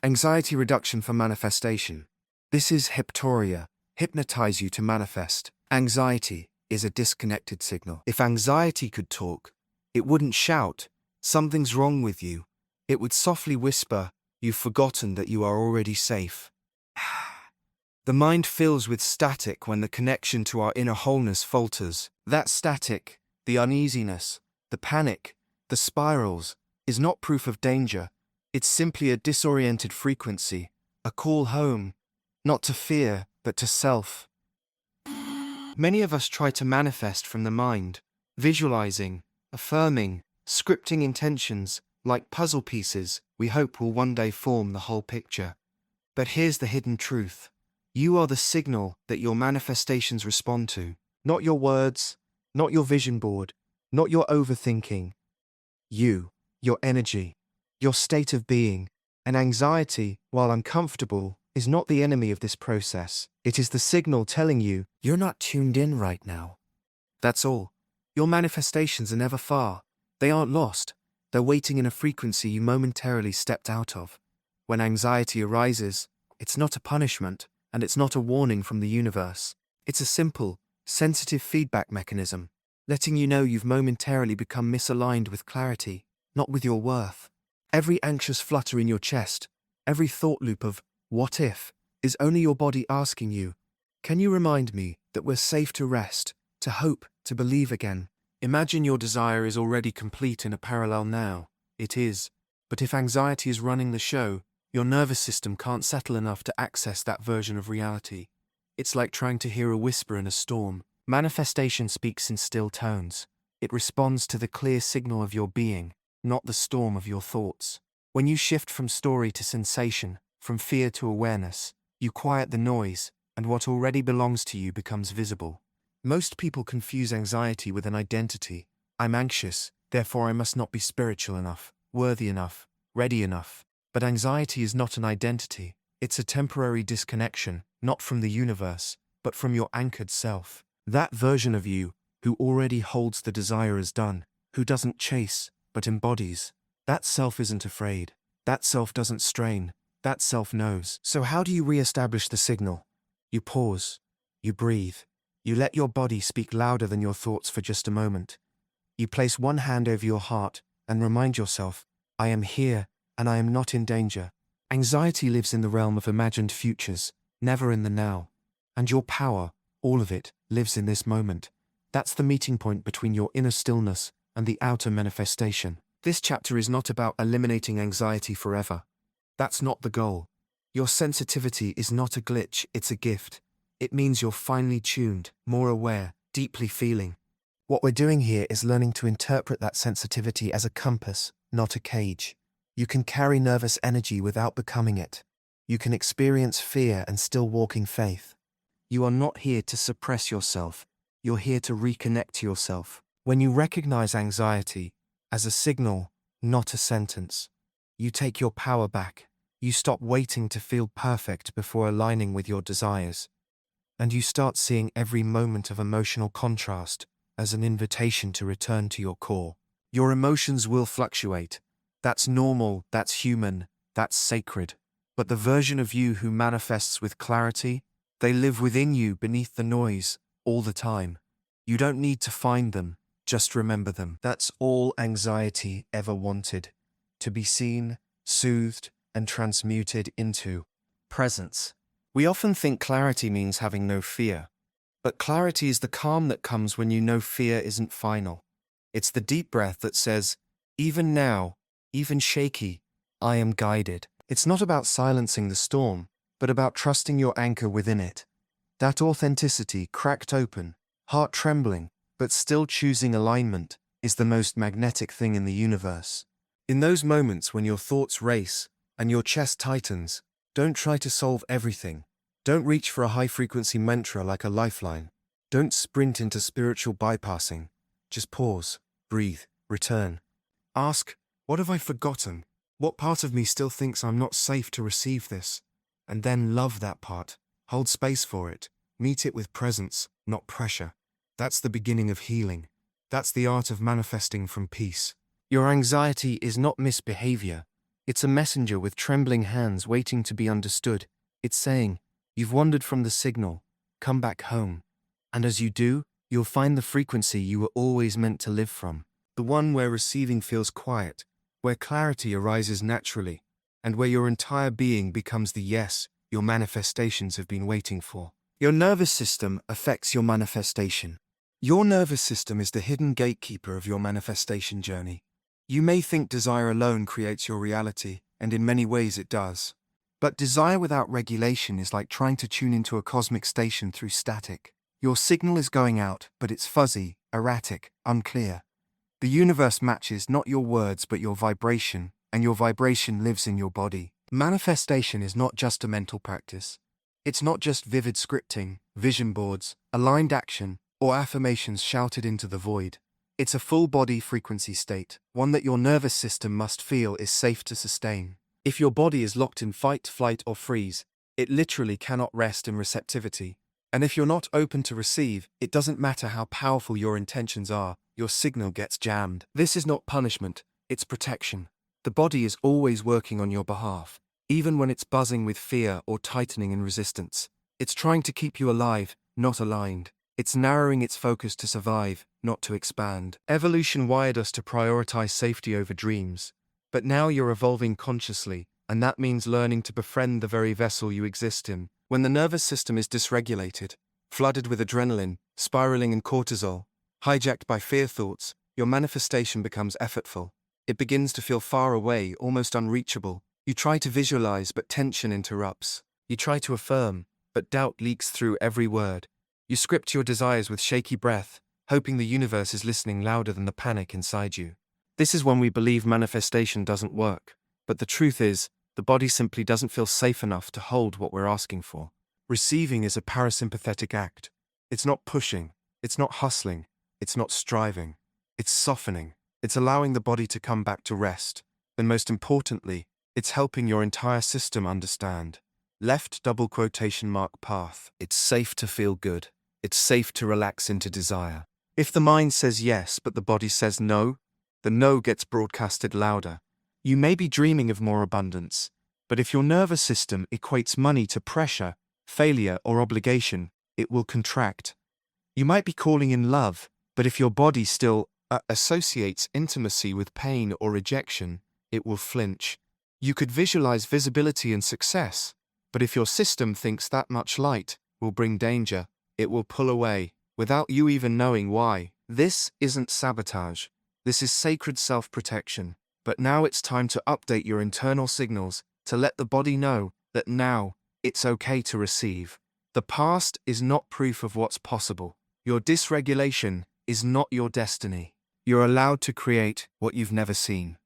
Anxiety reduction for manifestation. This is Hyptoria. Hypnotize you to manifest. Anxiety is a disconnected signal. If anxiety could talk, it wouldn't shout, "Something's wrong with you." It would softly whisper, "You've forgotten that you are already safe." The mind fills with static when the connection to our inner wholeness falters. That static, the uneasiness, the panic, the spirals, is not proof of danger. It's simply a disoriented frequency, a call home, not to fear, but to self. Many of us try to manifest from the mind, visualizing, affirming, scripting intentions, like puzzle pieces we hope will one day form the whole picture. But here's the hidden truth. You are the signal that your manifestations respond to, not your words, not your vision board, not your overthinking. You, your energy, your state of being, and anxiety, while uncomfortable, is not the enemy of this process. It is the signal telling you, "You're not tuned in right now." That's all. Your manifestations are never far. They aren't lost. They're waiting in a frequency you momentarily stepped out of. When anxiety arises, it's not a punishment, and it's not a warning from the universe. It's a simple, sensitive feedback mechanism, letting you know you've momentarily become misaligned with clarity, not with your worth. Every anxious flutter in your chest, every thought loop of "what if," is only your body asking you, "Can you remind me that we're safe to rest, to hope, to believe again?" Imagine your desire is already complete in a parallel now. It is. But if anxiety is running the show, your nervous system can't settle enough to access that version of reality. It's like trying to hear a whisper in a storm. Manifestation speaks in still tones. It responds to the clear signal of your being, not the storm of your thoughts. When you shift from story to sensation, from fear to awareness, you quiet the noise, and what already belongs to you becomes visible. Most people confuse anxiety with an identity. I'm anxious, therefore I must not be spiritual enough, worthy enough, ready enough. But anxiety is not an identity. It's a temporary disconnection, not from the universe, but from your anchored self. That version of you, who already holds the desire as done, who doesn't chase, but embodies. That self isn't afraid. That self doesn't strain. That self knows. So how do you re-establish the signal? You pause. You breathe. You let your body speak louder than your thoughts for just a moment. You place one hand over your heart and remind yourself, "I am here and I am not in danger." Anxiety lives in the realm of imagined futures, never in the now. And your power, all of it, lives in this moment. That's the meeting point between your inner stillness and the outer manifestation. This chapter is not about eliminating anxiety forever. That's not the goal. Your sensitivity is not a glitch, it's a gift. It means you're finely tuned, more aware, deeply feeling. What we're doing here is learning to interpret that sensitivity as a compass, not a cage. You can carry nervous energy without becoming it. You can experience fear and still walk in faith. You are not here to suppress yourself. You're here to reconnect to yourself. When you recognize anxiety as a signal, not a sentence, you take your power back. You stop waiting to feel perfect before aligning with your desires. And you start seeing every moment of emotional contrast as an invitation to return to your core. Your emotions will fluctuate. That's normal, that's human, that's sacred. But the version of you who manifests with clarity, they live within you beneath the noise, all the time. You don't need to find them, just remember them. That's all anxiety ever wanted. To be seen, soothed, and transmuted into presence. We often think clarity means having no fear. But clarity is the calm that comes when you know fear isn't final. It's the deep breath that says, even now, even shaky, I am guided. It's not about silencing the storm, but about trusting your anchor within it. That authenticity, cracked open, heart trembling, but still choosing alignment, is the most magnetic thing in the universe. In those moments when your thoughts race and your chest tightens, don't try to solve everything. Don't reach for a high-frequency mantra like a lifeline. Don't sprint into spiritual bypassing. Just pause, breathe, return. Ask, what have I forgotten? What part of me still thinks I'm not safe to receive this? And then love that part. Hold space for it. Meet it with presence, not pressure. That's the beginning of healing. That's the art of manifesting from peace. Your anxiety is not misbehavior. It's a messenger with trembling hands waiting to be understood. It's saying, "You've wandered from the signal. Come back home." And as you do, you'll find the frequency you were always meant to live from. The one where receiving feels quiet, where clarity arises naturally, and where your entire being becomes the yes your manifestations have been waiting for. Your nervous system affects your manifestation. Your nervous system is the hidden gatekeeper of your manifestation journey. You may think desire alone creates your reality, and in many ways it does. But desire without regulation is like trying to tune into a cosmic station through static. Your signal is going out, but it's fuzzy, erratic, unclear. The universe matches not your words but your vibration, and your vibration lives in your body. Manifestation is not just a mental practice. It's not just vivid scripting, vision boards, aligned action, or affirmations shouted into the void. It's a full-body frequency state, one that your nervous system must feel is safe to sustain. If your body is locked in fight, flight, or freeze, it literally cannot rest in receptivity. And if you're not open to receive, it doesn't matter how powerful your intentions are, your signal gets jammed. This is not punishment, it's protection. The body is always working on your behalf, even when it's buzzing with fear or tightening in resistance. It's trying to keep you alive, not aligned. It's narrowing its focus to survive, not to expand. Evolution wired us to prioritize safety over dreams. But now you're evolving consciously, and that means learning to befriend the very vessel you exist in. When the nervous system is dysregulated, flooded with adrenaline, spiraling in cortisol, hijacked by fear thoughts, your manifestation becomes effortful. It begins to feel far away, almost unreachable. You try to visualize, but tension interrupts. You try to affirm, but doubt leaks through every word. You script your desires with shaky breath, hoping the universe is listening louder than the panic inside you. This is when we believe manifestation doesn't work. But the truth is, the body simply doesn't feel safe enough to hold what we're asking for. Receiving is a parasympathetic act. It's not pushing, it's not hustling, it's not striving. It's softening. It's allowing the body to come back to rest. And most importantly, it's helping your entire system understand. Left double quotation mark path. It's safe to feel good. It's safe to relax into desire. If the mind says yes, but the body says no, the no gets broadcasted louder. You may be dreaming of more abundance, but if your nervous system equates money to pressure, failure, or obligation, it will contract. You might be calling in love, but if your body still associates intimacy with pain or rejection, it will flinch. You could visualize visibility and success, but if your system thinks that much light will bring danger, it will pull away, without you even knowing why. This isn't sabotage. This is sacred self-protection. But now it's time to update your internal signals to let the body know that now it's okay to receive. The past is not proof of what's possible. Your dysregulation is not your destiny. You're allowed to create what you've never seen.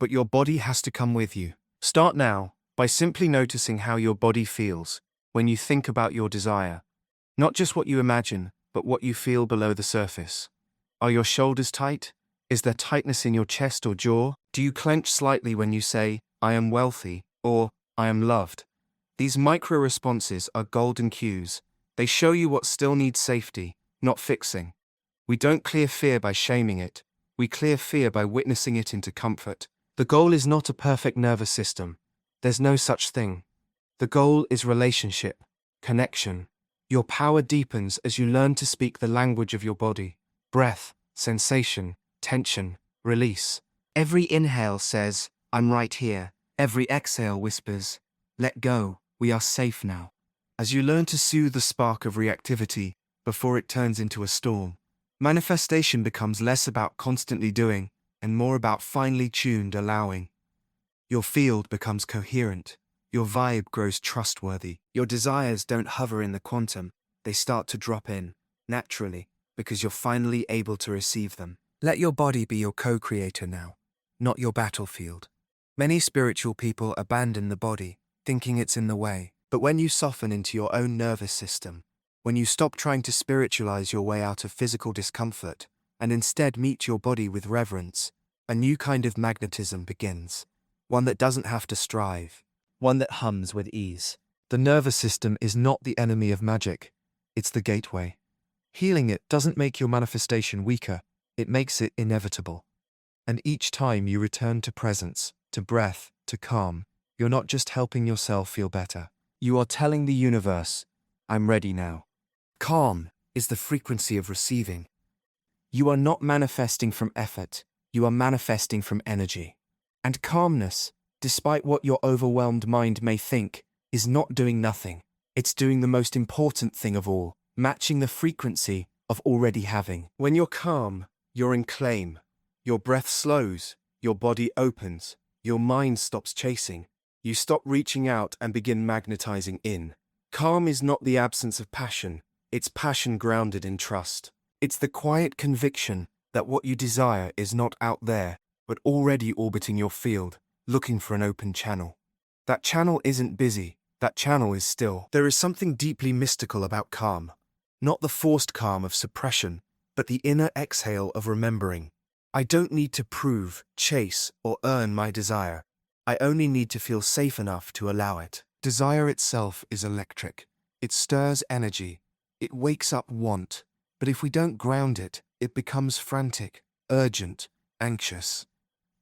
But your body has to come with you. Start now by simply noticing how your body feels when you think about your desire. Not just what you imagine, but what you feel below the surface. Are your shoulders tight? Is there tightness in your chest or jaw? Do you clench slightly when you say, "I am wealthy," or "I am loved"? These micro-responses are golden cues. They show you what still needs safety, not fixing. We don't clear fear by shaming it. We clear fear by witnessing it into comfort. The goal is not a perfect nervous system. There's no such thing. The goal is relationship, connection. Your power deepens as you learn to speak the language of your body. Breath, sensation, tension, release. Every inhale says, "I'm right here." Every exhale whispers, "Let go, we are safe now." As you learn to soothe the spark of reactivity before it turns into a storm, manifestation becomes less about constantly doing and more about finely tuned allowing. Your field becomes coherent. Your vibe grows trustworthy. Your desires don't hover in the quantum. They start to drop in, naturally, because you're finally able to receive them. Let your body be your co-creator now, not your battlefield. Many spiritual people abandon the body, thinking it's in the way. But when you soften into your own nervous system, when you stop trying to spiritualize your way out of physical discomfort, and instead meet your body with reverence, a new kind of magnetism begins. One that doesn't have to strive. One that hums with ease. The nervous system is not the enemy of magic. It's the gateway. Healing it doesn't make your manifestation weaker. It makes it inevitable. And each time you return to presence, to breath, to calm, you're not just helping yourself feel better. You are telling the universe, I'm ready now. Calm is the frequency of receiving. You are not manifesting from effort, you are manifesting from energy. And calmness, despite what your overwhelmed mind may think, is not doing nothing. It's doing the most important thing of all, matching the frequency of already having. When you're calm, you're in claim. Your breath slows, your body opens, your mind stops chasing. You stop reaching out and begin magnetizing in. Calm is not the absence of passion, it's passion grounded in trust. It's the quiet conviction that what you desire is not out there, but already orbiting your field, looking for an open channel. That channel isn't busy, that channel is still. There is something deeply mystical about calm. Not the forced calm of suppression, but the inner exhale of remembering. I don't need to prove, chase, or earn my desire. I only need to feel safe enough to allow it. Desire itself is electric. It stirs energy. It wakes up want. But if we don't ground it, it becomes frantic, urgent, anxious.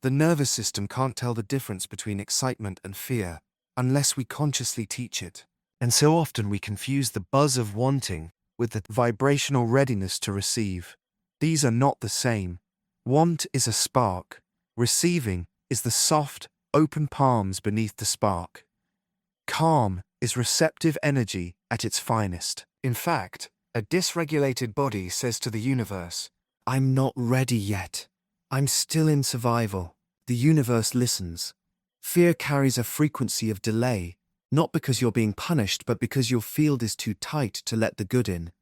The nervous system can't tell the difference between excitement and fear unless we consciously teach it. And so often we confuse the buzz of wanting with the vibrational readiness to receive. These are not the same. Want is a spark. Receiving is the soft, open palms beneath the spark. Calm is receptive energy at its finest. In fact, a dysregulated body says to the universe, I'm not ready yet. I'm still in survival. The universe listens. Fear carries a frequency of delay, not because you're being punished, but because your field is too tight to let the good in.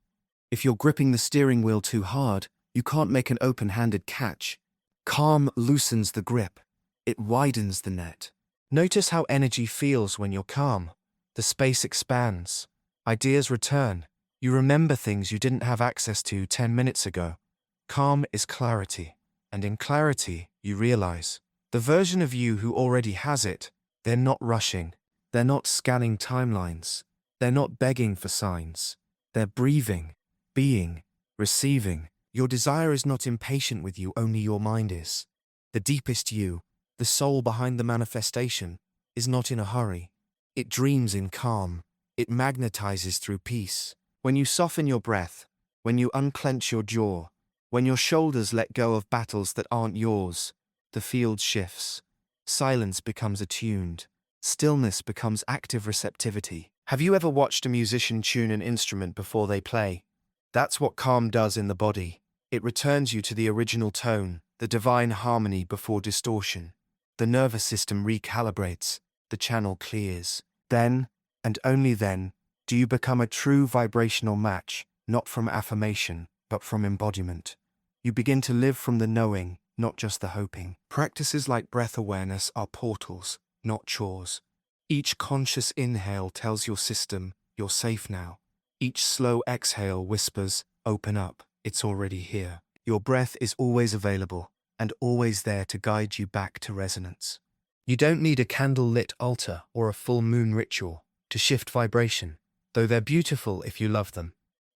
If you're gripping the steering wheel too hard, you can't make an open-handed catch. Calm loosens the grip. It widens the net. Notice how energy feels when you're calm. The space expands. Ideas return. You remember things you didn't have access to 10 minutes ago. Calm is clarity. And in clarity, you realize the version of you who already has it, they're not rushing. They're not scanning timelines. They're not begging for signs. They're breathing, being, receiving. Your desire is not impatient with you, only your mind is. The deepest you, the soul behind the manifestation, is not in a hurry. It dreams in calm. It magnetizes through peace. When you soften your breath, when you unclench your jaw, when your shoulders let go of battles that aren't yours, the field shifts. Silence becomes attuned. Stillness becomes active receptivity. Have you ever watched a musician tune an instrument before they play? That's what calm does in the body. It returns you to the original tone, the divine harmony before distortion. The nervous system recalibrates. The channel clears. Then, and only then, do you become a true vibrational match, not from affirmation, but from embodiment. You begin to live from the knowing, not just the hoping. Practices like breath awareness are portals, not chores. Each conscious inhale tells your system, you're safe now. Each slow exhale whispers, open up, it's already here. Your breath is always available, and always there to guide you back to resonance. You don't need a candle-lit altar or a full moon ritual to shift vibration, though they're beautiful if you love them.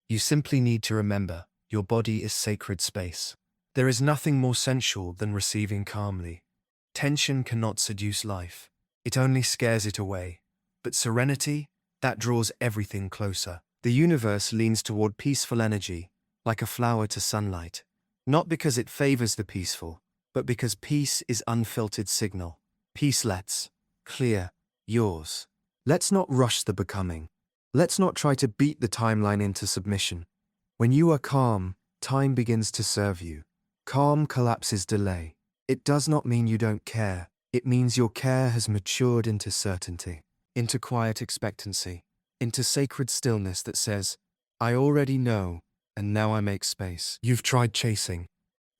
You simply need to remember, your body is sacred space. There is nothing more sensual than receiving calmly. Tension cannot seduce life. It only scares it away. But serenity, that draws everything closer. The universe leans toward peaceful energy, like a flower to sunlight. Not because it favors the peaceful, but because peace is unfiltered signal. Peacelets, clear, yours. Let's not rush the becoming. Let's not try to beat the timeline into submission. When you are calm, time begins to serve you. Calm collapses delay. It does not mean you don't care. It means your care has matured into certainty, into quiet expectancy, into sacred stillness that says, I already know, and now I make space. You've tried chasing.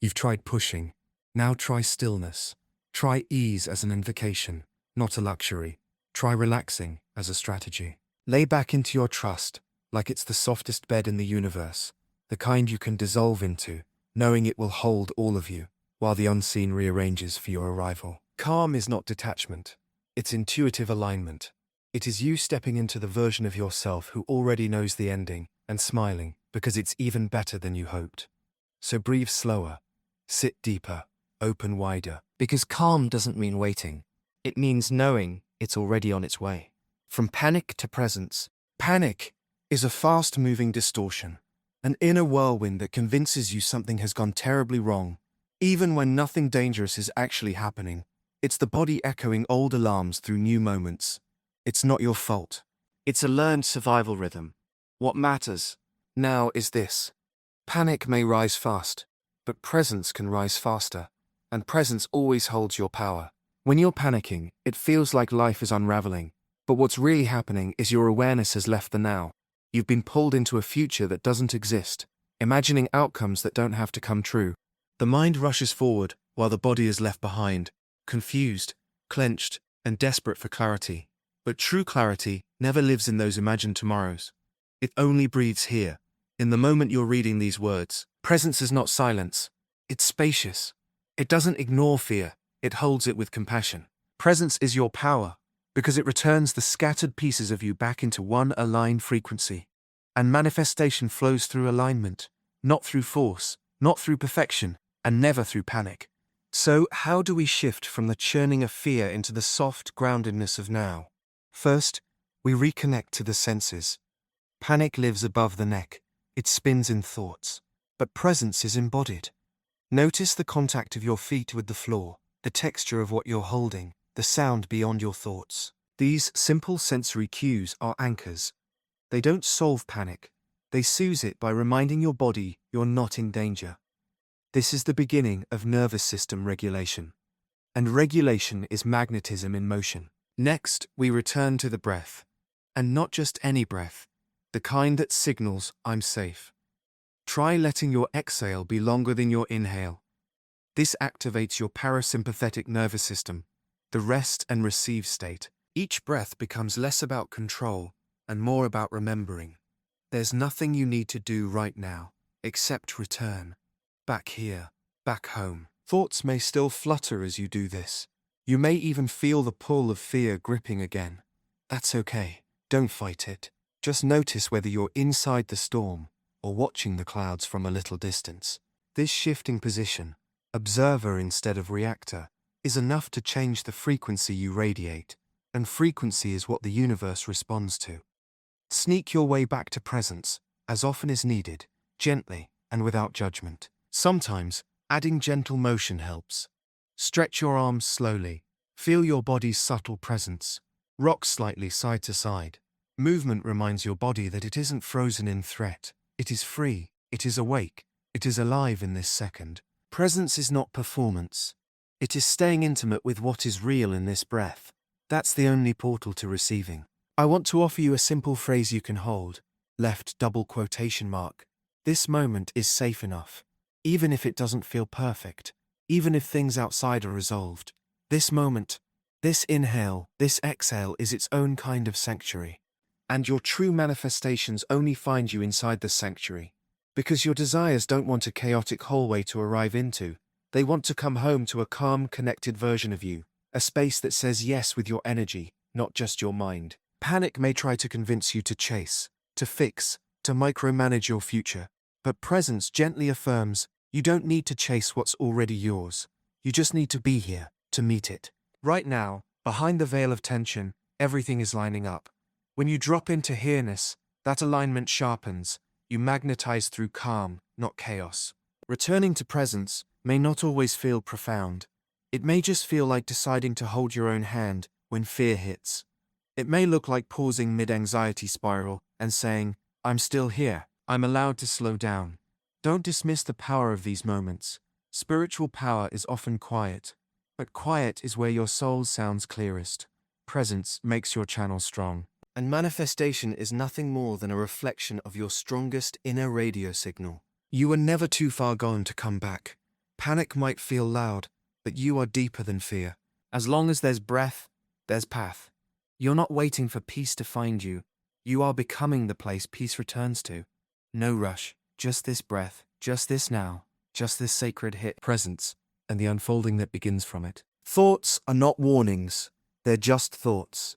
You've tried pushing. Now try stillness. Try ease as an invocation, not a luxury. Try relaxing as a strategy. Lay back into your trust, like it's the softest bed in the universe, the kind you can dissolve into, knowing it will hold all of you, while the unseen rearranges for your arrival. Calm is not detachment. It's intuitive alignment. It is you stepping into the version of yourself who already knows the ending, and smiling, because it's even better than you hoped. So breathe slower, sit deeper, open wider, because calm doesn't mean waiting. It means knowing it's already on its way. From panic to presence. Panic is a fast-moving distortion, an inner whirlwind that convinces you something has gone terribly wrong, even when nothing dangerous is actually happening. It's the body echoing old alarms through new moments. It's not your fault. It's a learned survival rhythm. What matters now is this. Panic may rise fast, but presence can rise faster, and presence always holds your power. When you're panicking, it feels like life is unraveling, but what's really happening is your awareness has left the now. You've been pulled into a future that doesn't exist, imagining outcomes that don't have to come true. The mind rushes forward while the body is left behind, confused, clenched, and desperate for clarity. But true clarity never lives in those imagined tomorrows. It only breathes here, in the moment you're reading these words. Presence is not silence. It's spacious. It doesn't ignore fear. It holds it with compassion. Presence is your power, because it returns the scattered pieces of you back into one aligned frequency. And manifestation flows through alignment, not through force, not through perfection, and never through panic. So, how do we shift from the churning of fear into the soft groundedness of now? First, we reconnect to the senses. Panic lives above the neck. It spins in thoughts. But presence is embodied. Notice the contact of your feet with the floor, the texture of what you're holding, the sound beyond your thoughts. These simple sensory cues are anchors. They don't solve panic. They soothe it by reminding your body you're not in danger. This is the beginning of nervous system regulation. And regulation is magnetism in motion. Next, we return to the breath. And not just any breath, the kind that signals I'm safe. Try letting your exhale be longer than your inhale. This activates your parasympathetic nervous system, the rest and receive state. Each breath becomes less about control and more about remembering. There's nothing you need to do right now, except return. Back here, back home. Thoughts may still flutter as you do this. You may even feel the pull of fear gripping again. That's okay. Don't fight it. Just notice whether you're inside the storm or watching the clouds from a little distance. This shifting position, observer instead of reactor, is enough to change the frequency you radiate, and frequency is what the universe responds to. Sneak your way back to presence, as often as needed, gently and without judgment. Sometimes, adding gentle motion helps. Stretch your arms slowly. Feel your body's subtle presence. Rock slightly side to side. Movement reminds your body that it isn't frozen in threat. It is free. It is awake. It is alive in this second. Presence is not performance. It is staying intimate with what is real in this breath. That's the only portal to receiving. I want to offer you a simple phrase you can hold. Left double quotation mark. This moment is safe enough. Even if it doesn't feel perfect. Even if things outside are resolved. This moment, this inhale, this exhale is its own kind of sanctuary. And your true manifestations only find you inside the sanctuary. Because your desires don't want a chaotic hallway to arrive into. They want to come home to a calm, connected version of you. A space that says yes with your energy, not just your mind. Panic may try to convince you to chase, to fix, to micromanage your future. But presence gently affirms, you don't need to chase what's already yours. You just need to be here, to meet it. Right now, behind the veil of tension, everything is lining up. When you drop into here-ness, that alignment sharpens. You magnetize through calm, not chaos. Returning to presence may not always feel profound. It may just feel like deciding to hold your own hand when fear hits. It may look like pausing mid-anxiety spiral and saying, I'm still here. I'm allowed to slow down. Don't dismiss the power of these moments. Spiritual power is often quiet, but quiet is where your soul sounds clearest. Presence makes your channel strong. And manifestation is nothing more than a reflection of your strongest inner radio signal. You are never too far gone to come back. Panic might feel loud, but you are deeper than fear. As long as there's breath, there's path. You're not waiting for peace to find you. You are becoming the place peace returns to. No rush, just this breath, just this now, just this sacred hit presence, and the unfolding that begins from it. Thoughts are not warnings, they're just thoughts.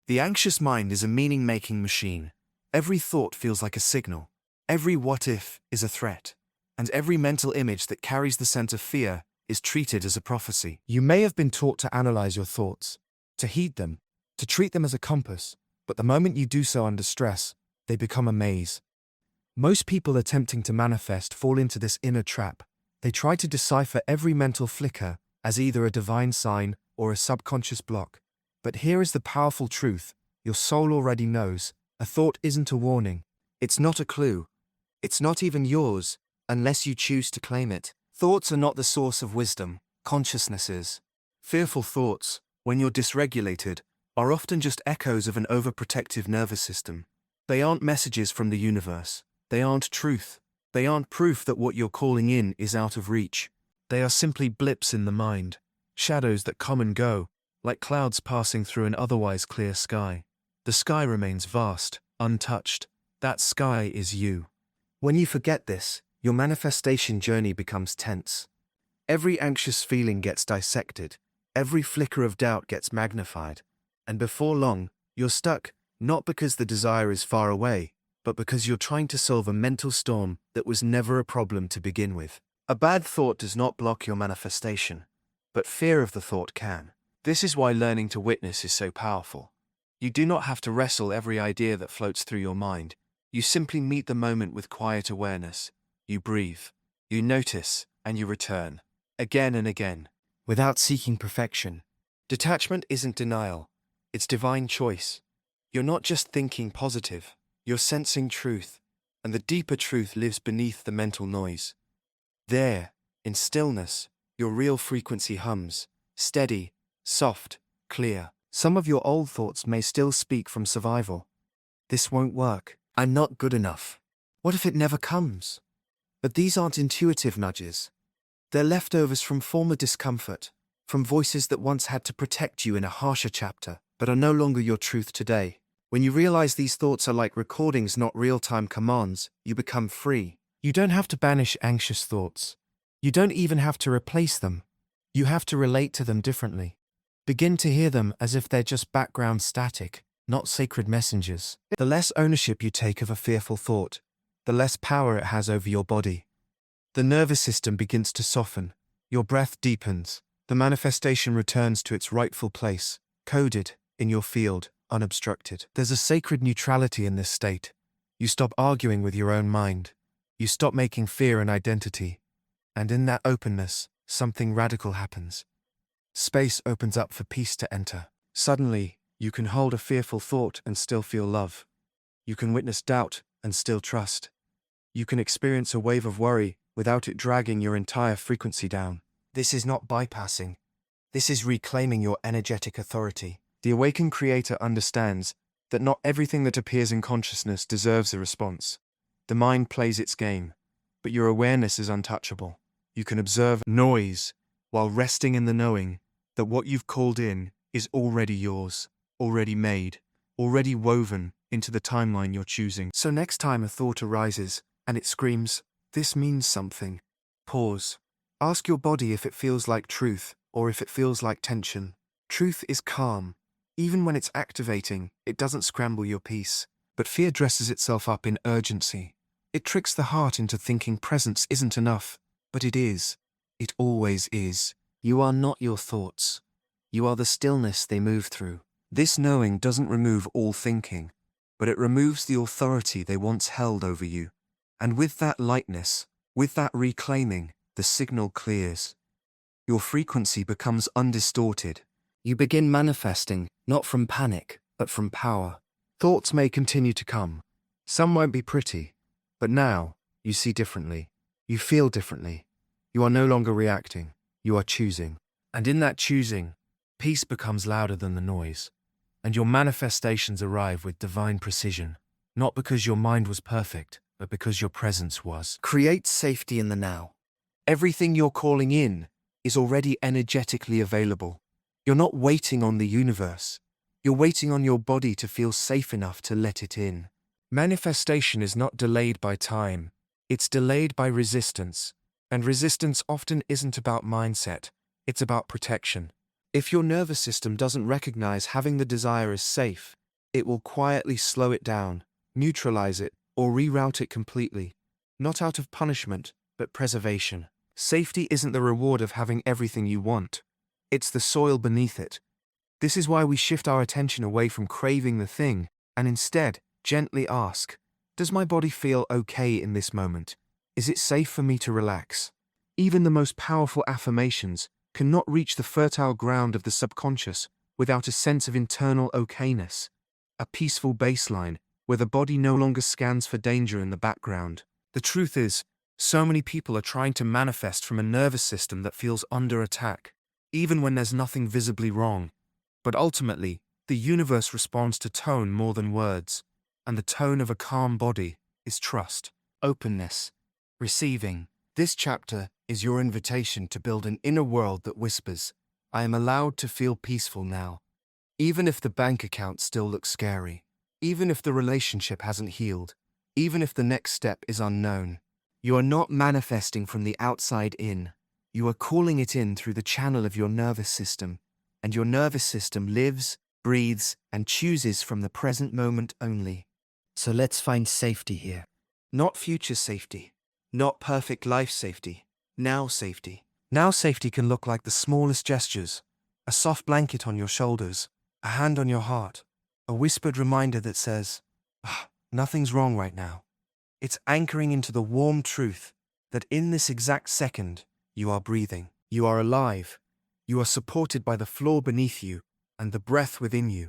The anxious mind is a meaning-making machine. Every thought feels like a signal. Every what-if is a threat. And every mental image that carries the scent of fear is treated as a prophecy. You may have been taught to analyze your thoughts, to heed them, to treat them as a compass, but the moment you do so under stress, they become a maze. Most people attempting to manifest fall into this inner trap. They try to decipher every mental flicker as either a divine sign or a subconscious block. But here is the powerful truth: your soul already knows. A thought isn't a warning. It's not a clue. It's not even yours, unless you choose to claim it. Thoughts are not the source of wisdom. Consciousness is. Fearful thoughts, when you're dysregulated, are often just echoes of an overprotective nervous system. They aren't messages from the universe. They aren't truth. They aren't proof that what you're calling in is out of reach. They are simply blips in the mind, shadows that come and go, like clouds passing through an otherwise clear sky. The sky remains vast, untouched. That sky is you. When you forget this, your manifestation journey becomes tense. Every anxious feeling gets dissected. Every flicker of doubt gets magnified. And before long, you're stuck, not because the desire is far away, but because you're trying to solve a mental storm that was never a problem to begin with. A bad thought does not block your manifestation, but fear of the thought can. This is why learning to witness is so powerful. You do not have to wrestle every idea that floats through your mind. You simply meet the moment with quiet awareness. You breathe, you notice, and you return, again and again, without seeking perfection. Detachment isn't denial, it's divine choice. You're not just thinking positive. You're sensing truth, and the deeper truth lives beneath the mental noise. There, in stillness, your real frequency hums, steady, soft, clear. Some of your old thoughts may still speak from survival. This won't work. I'm not good enough. What if it never comes? But these aren't intuitive nudges. They're leftovers from former discomfort, from voices that once had to protect you in a harsher chapter, but are no longer your truth today. When you realize these thoughts are like recordings, not real-time commands, you become free. You don't have to banish anxious thoughts. You don't even have to replace them. You have to relate to them differently. Begin to hear them as if they're just background static, not sacred messengers. The less ownership you take of a fearful thought, the less power it has over your body. The nervous system begins to soften. Your breath deepens. The manifestation returns to its rightful place, coded in your field, unobstructed. There's a sacred neutrality in this state. You stop arguing with your own mind. You stop making fear an identity. And in that openness, something radical happens. Space opens up for peace to enter. Suddenly, you can hold a fearful thought and still feel love. You can witness doubt and still trust. You can experience a wave of worry without it dragging your entire frequency down. This is not bypassing. This is reclaiming your energetic authority. The awakened creator understands that not everything that appears in consciousness deserves a response. The mind plays its game, but your awareness is untouchable. You can observe noise while resting in the knowing that what you've called in is already yours, already made, already woven into the timeline you're choosing. So next time a thought arises and it screams, "This means something," pause. Ask your body if it feels like truth or if it feels like tension. Truth is calm. Even when it's activating, it doesn't scramble your peace. But fear dresses itself up in urgency. It tricks the heart into thinking presence isn't enough. But it is. It always is. You are not your thoughts. You are the stillness they move through. This knowing doesn't remove all thinking, but it removes the authority they once held over you. And with that lightness, with that reclaiming, the signal clears. Your frequency becomes undistorted. You begin manifesting, not from panic, but from power. Thoughts may continue to come. Some won't be pretty, but now you see differently. You feel differently. You are no longer reacting. You are choosing. And in that choosing, peace becomes louder than the noise. And your manifestations arrive with divine precision, not because your mind was perfect, but because your presence was. Create safety in the now. Everything you're calling in is already energetically available. You're not waiting on the universe. You're waiting on your body to feel safe enough to let it in. Manifestation is not delayed by time. It's delayed by resistance. And resistance often isn't about mindset. It's about protection. If your nervous system doesn't recognize having the desire as safe, it will quietly slow it down, neutralize it, or reroute it completely. Not out of punishment, but preservation. Safety isn't the reward of having everything you want. It's the soil beneath it. This is why we shift our attention away from craving the thing and instead gently ask, does my body feel okay in this moment? Is it safe for me to relax? Even the most powerful affirmations cannot reach the fertile ground of the subconscious without a sense of internal okayness, a peaceful baseline where the body no longer scans for danger in the background. The truth is, so many people are trying to manifest from a nervous system that feels under attack, even when there's nothing visibly wrong. But ultimately, the universe responds to tone more than words, and the tone of a calm body is trust, openness, receiving. This chapter is your invitation to build an inner world that whispers, I am allowed to feel peaceful now. Even if the bank account still looks scary, even if the relationship hasn't healed, even if the next step is unknown. You are not manifesting from the outside in. You are calling it in through the channel of your nervous system, and your nervous system lives, breathes, and chooses from the present moment only. So let's find safety here. Not future safety, not perfect life safety, now safety. Now safety can look like the smallest gestures, a soft blanket on your shoulders, a hand on your heart, a whispered reminder that says, nothing's wrong right now. It's anchoring into the warm truth that in this exact second, you are breathing, you are alive, you are supported by the floor beneath you and the breath within you.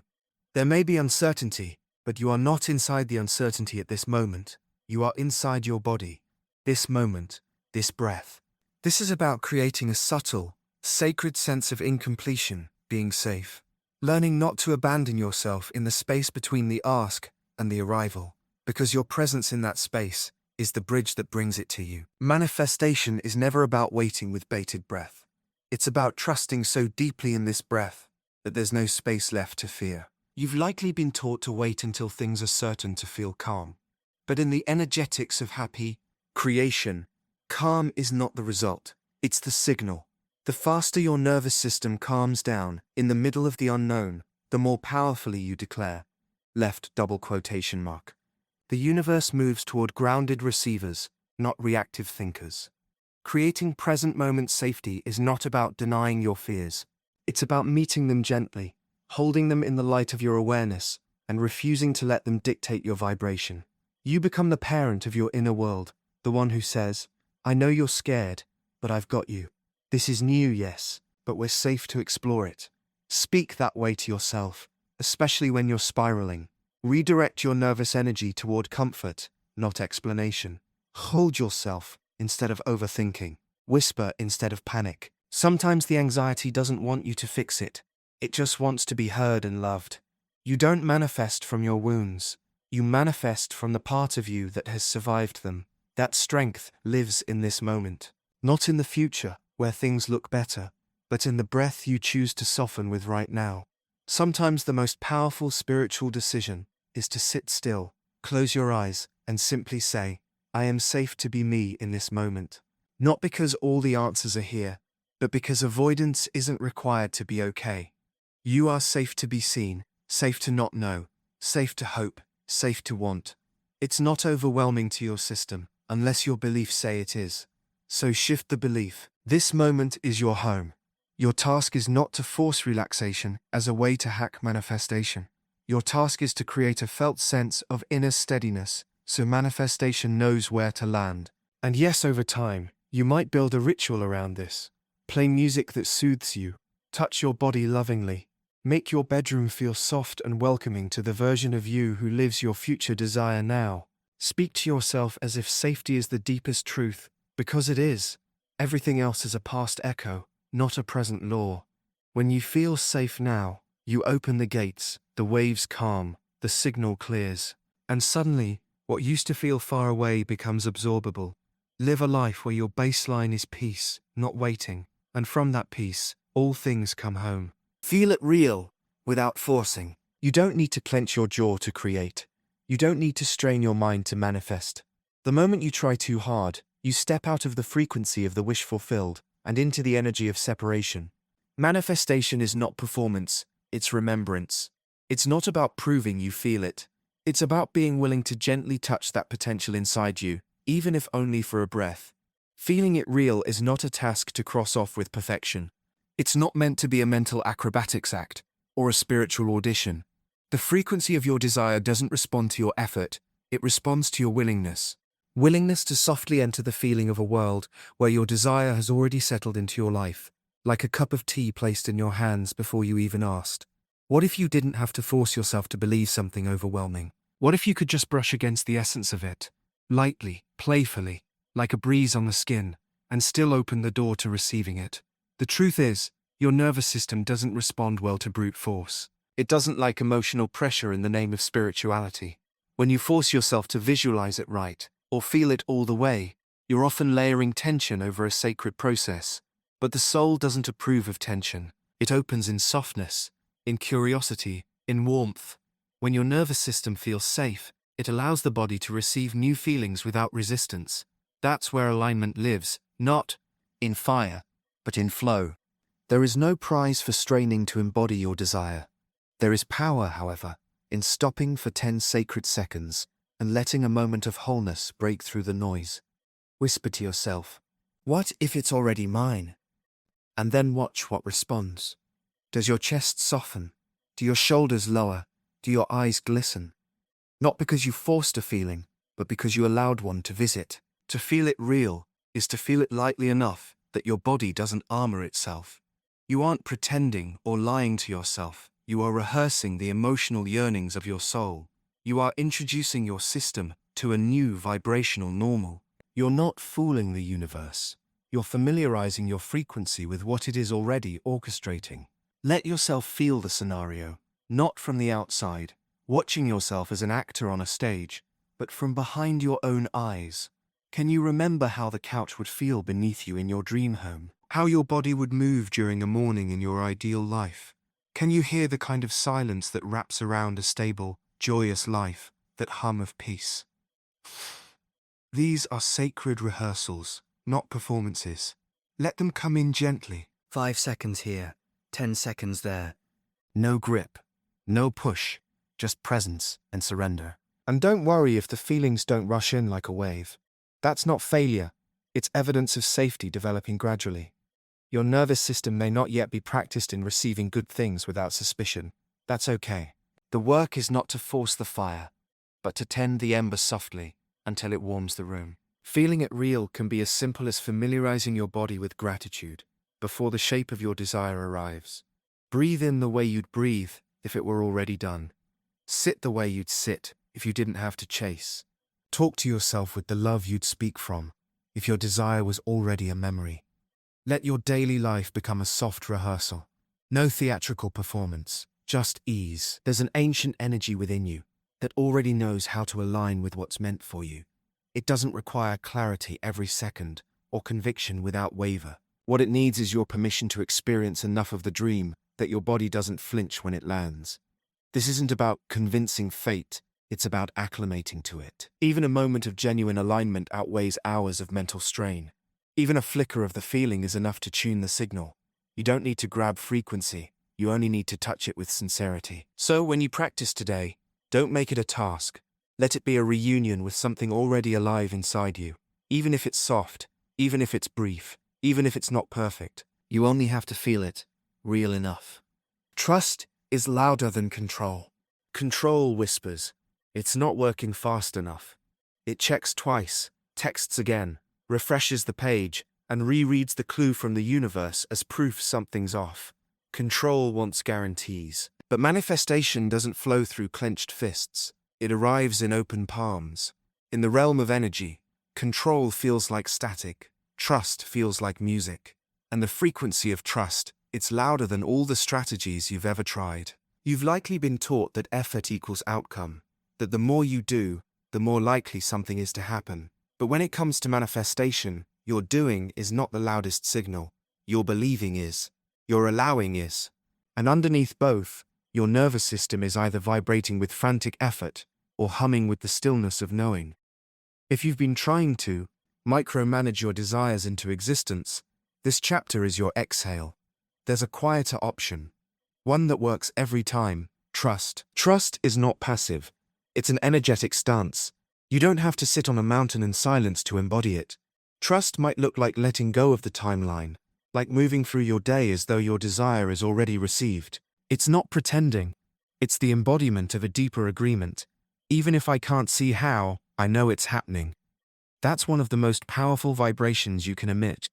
There may be uncertainty, but you are not inside the uncertainty at this moment. You are inside your body, this moment, this breath. This is about creating a subtle, sacred sense of incompletion, being safe. Learning not to abandon yourself in the space between the ask and the arrival, because your presence in that space is the bridge that brings it to you. Manifestation is never about waiting with bated breath. It's about trusting so deeply in this breath that there's no space left to fear. You've likely been taught to wait until things are certain to feel calm. But in the energetics of happy creation, calm is not the result, it's the signal. The faster your nervous system calms down in the middle of the unknown, the more powerfully you declare, left double quotation mark. The universe moves toward grounded receivers, not reactive thinkers. Creating present moment safety is not about denying your fears. It's about meeting them gently, holding them in the light of your awareness, and refusing to let them dictate your vibration. You become the parent of your inner world, the one who says, I know you're scared, but I've got you. This is new, yes, but we're safe to explore it. Speak that way to yourself, especially when you're spiraling. Redirect your nervous energy toward comfort, not explanation. Hold yourself instead of overthinking. Whisper instead of panic. Sometimes the anxiety doesn't want you to fix it. It just wants to be heard and loved. You don't manifest from your wounds. You manifest from the part of you that has survived them. That strength lives in this moment. Not in the future, where things look better, but in the breath you choose to soften with right now. Sometimes the most powerful spiritual decision is to sit still, close your eyes, and simply say, I am safe to be me in this moment. Not because all the answers are here, but because avoidance isn't required to be okay. You are safe to be seen, safe to not know, safe to hope, safe to want. It's not overwhelming to your system, unless your beliefs say it is. So shift the belief. This moment is your home. Your task is not to force relaxation as a way to hack manifestation. Your task is to create a felt sense of inner steadiness, so manifestation knows where to land. And yes, over time, you might build a ritual around this. Play music that soothes you. Touch your body lovingly. Make your bedroom feel soft and welcoming to the version of you who lives your future desire now. Speak to yourself as if safety is the deepest truth, because it is. Everything else is a past echo, not a present law. When you feel safe now, you open the gates, the waves calm, the signal clears, and suddenly, what used to feel far away becomes absorbable. Live a life where your baseline is peace, not waiting, and from that peace, all things come home. Feel it real, without forcing. You don't need to clench your jaw to create. You don't need to strain your mind to manifest. The moment you try too hard, you step out of the frequency of the wish fulfilled and into the energy of separation. Manifestation is not performance, it's remembrance. It's not about proving you feel it. It's about being willing to gently touch that potential inside you, even if only for a breath. Feeling it real is not a task to cross off with perfection. It's not meant to be a mental acrobatics act. or a spiritual audition. The frequency of your desire doesn't respond to your effort, it responds to your willingness. Willingness to softly enter the feeling of a world where your desire has already settled into your life, like a cup of tea placed in your hands before you even asked. What if you didn't have to force yourself to believe something overwhelming? What if you could just brush against the essence of it, lightly, playfully, like a breeze on the skin, and still open the door to receiving it? The truth is, your nervous system doesn't respond well to brute force. It doesn't like emotional pressure in the name of spirituality. When you force yourself to visualize it right, or feel it all the way, you're often layering tension over a sacred process. But the soul doesn't approve of tension. It opens in softness, in curiosity, in warmth. When your nervous system feels safe, it allows the body to receive new feelings without resistance. That's where alignment lives, not in fire, but in flow. There is no prize for straining to embody your desire. There is power, however, in stopping for 10 sacred seconds and letting a moment of wholeness break through the noise. Whisper to yourself, "What if it's already mine?" And then watch what responds. Does your chest soften? Do your shoulders lower? Do your eyes glisten? Not because you forced a feeling, but because you allowed one to visit. To feel it real is to feel it lightly enough that your body doesn't armor itself. You aren't pretending or lying to yourself. You are rehearsing the emotional yearnings of your soul. You are introducing your system to a new vibrational normal. You're not fooling the universe. You're familiarizing your frequency with what it is already orchestrating. Let yourself feel the scenario, not from the outside, watching yourself as an actor on a stage, but from behind your own eyes. Can you remember how the couch would feel beneath you in your dream home? How your body would move during a morning in your ideal life? Can you hear the kind of silence that wraps around a stable, joyous life, that hum of peace? These are sacred rehearsals, not performances. Let them come in gently. 5 seconds here, 10 seconds there. No grip, no push, just presence and surrender. And don't worry if the feelings don't rush in like a wave. That's not failure, it's evidence of safety developing gradually. Your nervous system may not yet be practiced in receiving good things without suspicion. That's okay. The work is not to force the fire, but to tend the ember softly until it warms the room. Feeling it real can be as simple as familiarizing your body with gratitude before the shape of your desire arrives. Breathe in the way you'd breathe if it were already done. Sit the way you'd sit if you didn't have to chase. Talk to yourself with the love you'd speak from if your desire was already a memory. Let your daily life become a soft rehearsal. No theatrical performance, just ease. There's an ancient energy within you that already knows how to align with what's meant for you. It doesn't require clarity every second or conviction without waver. What it needs is your permission to experience enough of the dream that your body doesn't flinch when it lands. This isn't about convincing fate, it's about acclimating to it. Even a moment of genuine alignment outweighs hours of mental strain. Even a flicker of the feeling is enough to tune the signal. You don't need to grab frequency, you only need to touch it with sincerity. So when you practice today, don't make it a task. Let it be a reunion with something already alive inside you. Even if it's soft, even if it's brief, even if it's not perfect, you only have to feel it, real enough. Trust is louder than control. Control whispers, "It's not working fast enough." It checks twice, texts again, refreshes the page, and rereads the clue from the universe as proof something's off. Control wants guarantees. But manifestation doesn't flow through clenched fists. It arrives in open palms. In the realm of energy, control feels like static, trust feels like music. And the frequency of trust, it's louder than all the strategies you've ever tried. You've likely been taught that effort equals outcome, that the more you do, the more likely something is to happen. But when it comes to manifestation, your doing is not the loudest signal. Your believing is. Your allowing is. And underneath both, your nervous system is either vibrating with frantic effort or humming with the stillness of knowing. If you've been trying to micromanage your desires into existence, this chapter is your exhale. There's a quieter option, one that works every time: trust. Trust is not passive. It's an energetic stance. You don't have to sit on a mountain in silence to embody it. Trust might look like letting go of the timeline, like moving through your day as though your desire is already received. It's not pretending. It's the embodiment of a deeper agreement. Even if I can't see how, I know it's happening. That's one of the most powerful vibrations you can emit.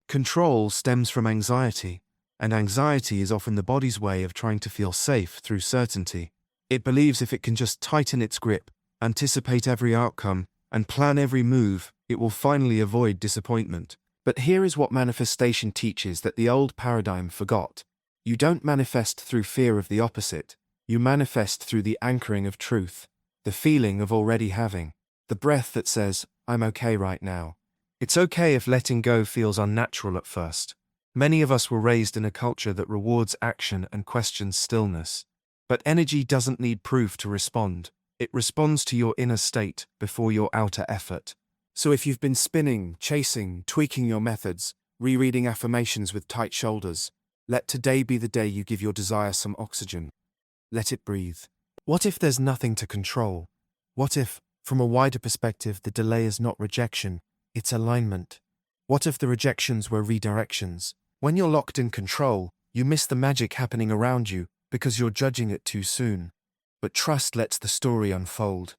Control stems from anxiety, and anxiety is often the body's way of trying to feel safe through certainty. It believes if it can just tighten its grip, anticipate every outcome, and plan every move, it will finally avoid disappointment. But here is what manifestation teaches that the old paradigm forgot. You don't manifest through fear of the opposite. You manifest through the anchoring of truth, the feeling of already having, the breath that says, I'm okay right now. It's okay if letting go feels unnatural at first. Many of us were raised in a culture that rewards action and questions stillness. But energy doesn't need proof to respond. It responds to your inner state before your outer effort. So if you've been spinning, chasing, tweaking your methods, rereading affirmations with tight shoulders, let today be the day you give your desire some oxygen. Let it breathe. What if there's nothing to control? What if, from a wider perspective, the delay is not rejection, it's alignment? What if the rejections were redirections? When you're locked in control, you miss the magic happening around you because you're judging it too soon. But trust lets the story unfold.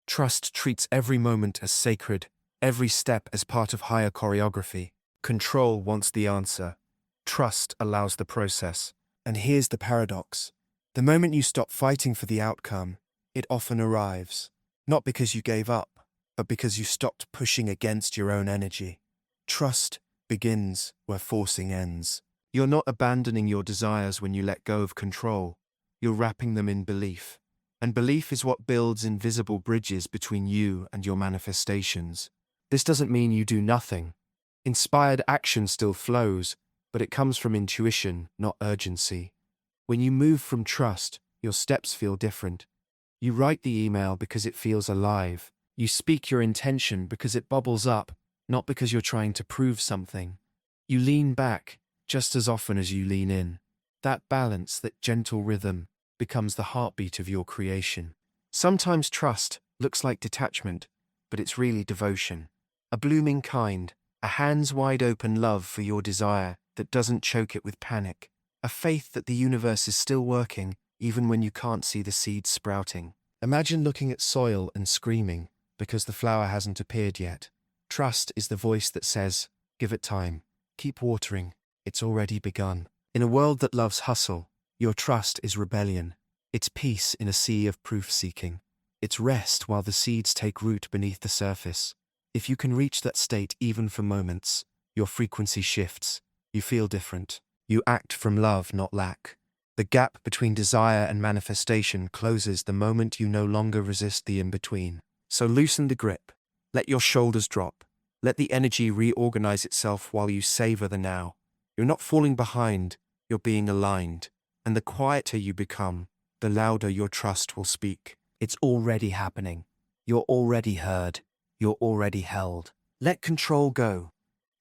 Trust treats every moment as sacred, every step as part of higher choreography. Control wants the answer. Trust allows the process. And here's the paradox. The moment you stop fighting for the outcome, it often arrives. Not because you gave up, but because you stopped pushing against your own energy. Trust begins where forcing ends. You're not abandoning your desires when you let go of control. You're wrapping them in belief. And belief is what builds invisible bridges between you and your manifestations. This doesn't mean you do nothing. Inspired action still flows, but it comes from intuition, not urgency. When you move from trust, your steps feel different. You write the email because it feels alive. You speak your intention because it bubbles up, not because you're trying to prove something. You lean back just as often as you lean in. That balance, that gentle rhythm, becomes the heartbeat of your creation. Sometimes trust looks like detachment, but it's really devotion. A blooming kind, a hands-wide-open love for your desire that doesn't choke it with panic. A faith that the universe is still working, even when you can't see the seeds sprouting. Imagine looking at soil and screaming, because the flower hasn't appeared yet. Trust is the voice that says, give it time. Keep watering. It's already begun. In a world that loves hustle, your trust is rebellion. It's peace in a sea of proof-seeking. It's rest while the seeds take root beneath the surface. If you can reach that state even for moments, your frequency shifts. You feel different. You act from love, not lack. The gap between desire and manifestation closes the moment you no longer resist the in-between. So loosen the grip. Let your shoulders drop. Let the energy reorganize itself while you savor the now. You're not falling behind, you're being aligned. And the quieter you become, the louder your trust will speak. It's already happening. You're already heard. You're already held. Let control go.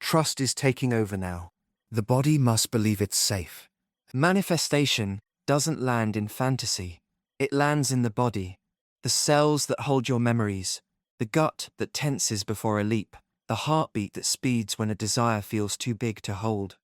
Trust is taking over now. The body must believe it's safe. Manifestation doesn't land in fantasy. It lands in the body. The cells that hold your memories. The gut that tenses before a leap. The heartbeat that speeds when a desire feels too big to hold.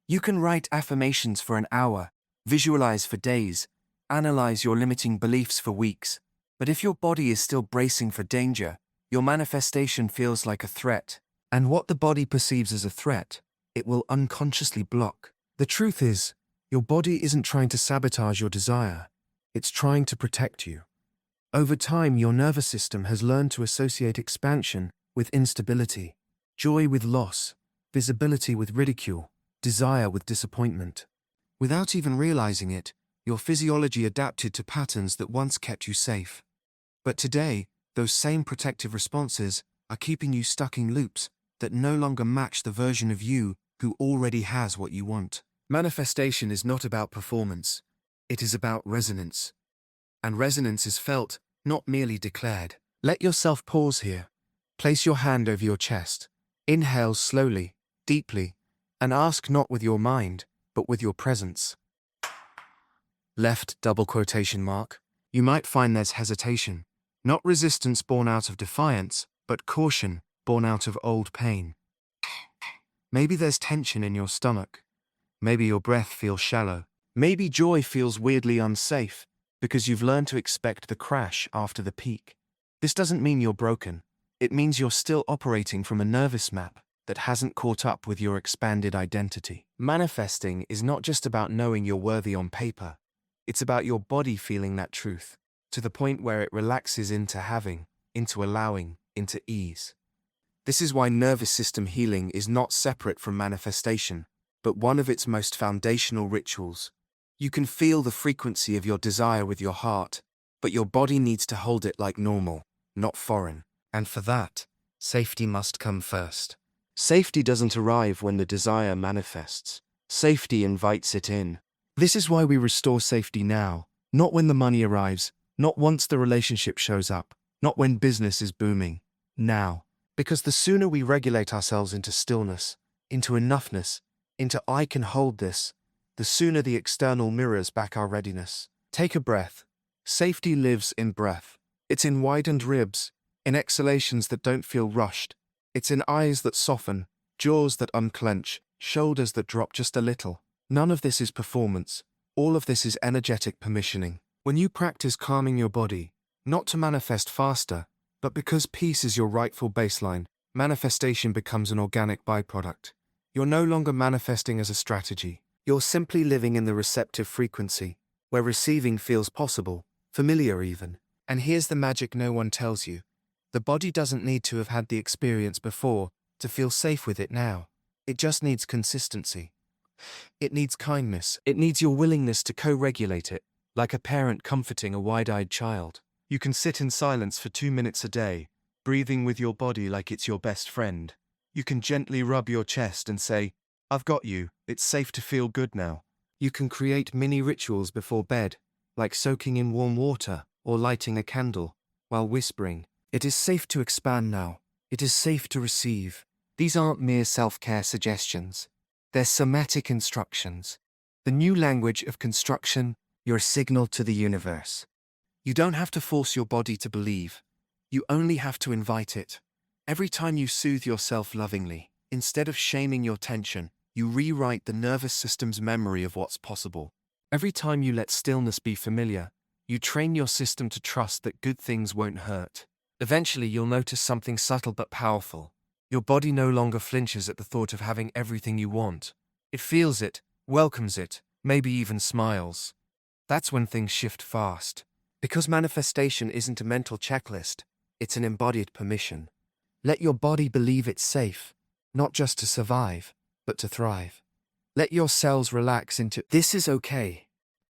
You can write affirmations for an hour, visualize for days, analyze your limiting beliefs for weeks. But if your body is still bracing for danger, your manifestation feels like a threat. And what the body perceives as a threat, it will unconsciously block. The truth is, your body isn't trying to sabotage your desire. It's trying to protect you. Over time, your nervous system has learned to associate expansion with instability, joy with loss, visibility with ridicule, desire with disappointment. Without even realizing it, your physiology adapted to patterns that once kept you safe. But today, those same protective responses are keeping you stuck in loops that no longer match the version of you who already has what you want. Manifestation is not about performance. It is about resonance. And resonance is felt, not merely declared. Let yourself pause here. Place your hand over your chest. Inhale slowly, deeply, and ask not with your mind, but with your presence. Left double quotation mark. You might find there's hesitation. Not resistance born out of defiance, but caution born out of old pain. Maybe there's tension in your stomach. Maybe your breath feels shallow. Maybe joy feels weirdly unsafe because you've learned to expect the crash after the peak. This doesn't mean you're broken. It means you're still operating from a nervous map that hasn't caught up with your expanded identity. Manifesting is not just about knowing you're worthy on paper. It's about your body feeling that truth, to the point where it relaxes into having, into allowing, into ease. This is why nervous system healing is not separate from manifestation, but one of its most foundational rituals. You can feel the frequency of your desire with your heart, but your body needs to hold it like normal, not foreign. And for that, safety must come first. Safety doesn't arrive when the desire manifests. Safety invites it in. This is why we restore safety now, not when the money arrives, not once the relationship shows up, not when business is booming. Now. Because the sooner we regulate ourselves into stillness, into enoughness, into I can hold this, the sooner the external mirrors back our readiness. Take a breath. Safety lives in breath. It's in widened ribs, in exhalations that don't feel rushed. It's in eyes that soften, jaws that unclench, shoulders that drop just a little. None of this is performance. All of this is energetic permissioning. When you practice calming your body, not to manifest faster, but because peace is your rightful baseline, manifestation becomes an organic byproduct. You're no longer manifesting as a strategy. You're simply living in the receptive frequency, where receiving feels possible, familiar even. And here's the magic no one tells you. The body doesn't need to have had the experience before to feel safe with it now. It just needs consistency. It needs kindness. It needs your willingness to co-regulate it, like a parent comforting a wide-eyed child. You can sit in silence for 2 minutes a day, breathing with your body like it's your best friend. You can gently rub your chest and say, "I've got you, it's safe to feel good now." You can create mini rituals before bed, like soaking in warm water or lighting a candle, while whispering, "It is safe to expand now. It is safe to receive." These aren't mere self-care suggestions. They're somatic instructions. The new language of construction, your signal to the universe. You don't have to force your body to believe. You only have to invite it. Every time you soothe yourself lovingly, instead of shaming your tension, you rewrite the nervous system's memory of what's possible. Every time you let stillness be familiar, you train your system to trust that good things won't hurt. Eventually, you'll notice something subtle but powerful. Your body no longer flinches at the thought of having everything you want. It feels it, welcomes it, maybe even smiles. That's when things shift fast. Because manifestation isn't a mental checklist, it's an embodied permission. Let your body believe it's safe, not just to survive, but to thrive. Let your cells relax into, "This is okay."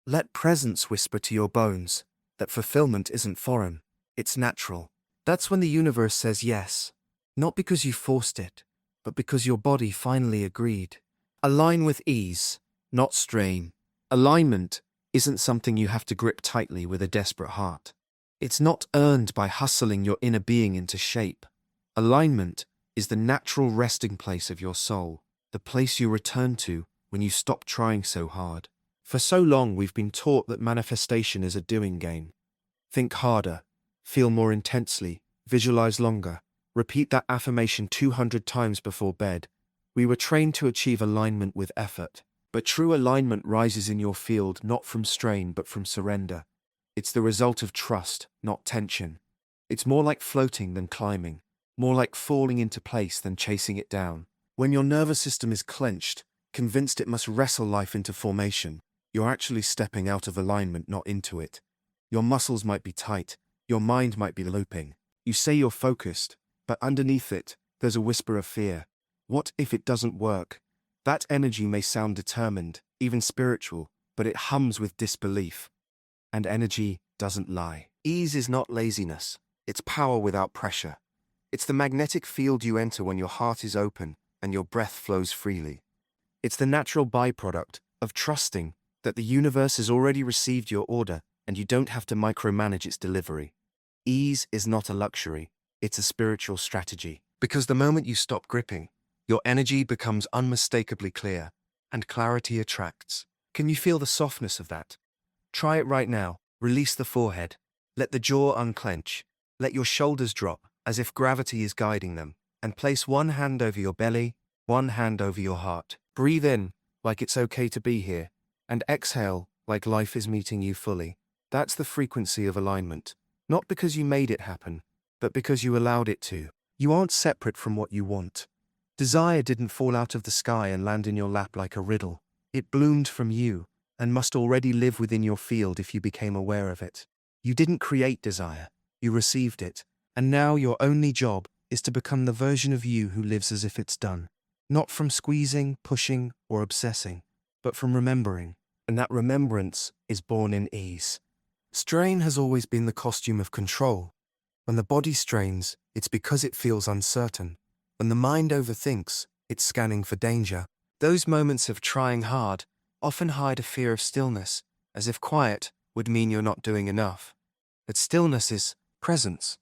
Let presence whisper to your bones that fulfillment isn't foreign, it's natural. That's when the universe says yes, not because you forced it, but because your body finally agreed. Align with ease, not strain. Alignment isn't something you have to grip tightly with a desperate heart. It's not earned by hustling your inner being into shape. Alignment is the natural resting place of your soul, the place you return to when you stop trying so hard. For so long, we've been taught that manifestation is a doing game. Think harder, feel more intensely, visualize longer, repeat that affirmation 200 times before bed. We were trained to achieve alignment with effort. But true alignment rises in your field not from strain but from surrender. It's the result of trust, not tension. It's more like floating than climbing, more like falling into place than chasing it down. When your nervous system is clenched, convinced it must wrestle life into formation, you're actually stepping out of alignment, not into it. Your muscles might be tight, your mind might be looping. You say you're focused, but underneath it, there's a whisper of fear. What if it doesn't work? That energy may sound determined, even spiritual, but it hums with disbelief. And energy doesn't lie. Ease is not laziness. It's power without pressure. It's the magnetic field you enter when your heart is open and your breath flows freely. It's the natural byproduct of trusting that the universe has already received your order and you don't have to micromanage its delivery. Ease is not a luxury. It's a spiritual strategy. Because the moment you stop gripping, your energy becomes unmistakably clear, and clarity attracts. Can you feel the softness of that? Try it right now. Release the forehead. Let the jaw unclench. Let your shoulders drop, as if gravity is guiding them, and place one hand over your belly, one hand over your heart. Breathe in, like it's okay to be here. and exhale like life is meeting you fully. That's the frequency of alignment. Not because you made it happen, but because you allowed it to. You aren't separate from what you want. Desire didn't fall out of the sky and land in your lap like a riddle. It bloomed from you, and must already live within your field if you became aware of it. You didn't create desire, you received it, and now your only job is to become the version of you who lives as if it's done. Not from squeezing, pushing, or obsessing, but from remembering. And that remembrance is born in ease. Strain has always been the costume of control. When the body strains, it's because it feels uncertain. When the mind overthinks, it's scanning for danger. Those moments of trying hard often hide a fear of stillness, as if quiet would mean you're not doing enough. But stillness is presence,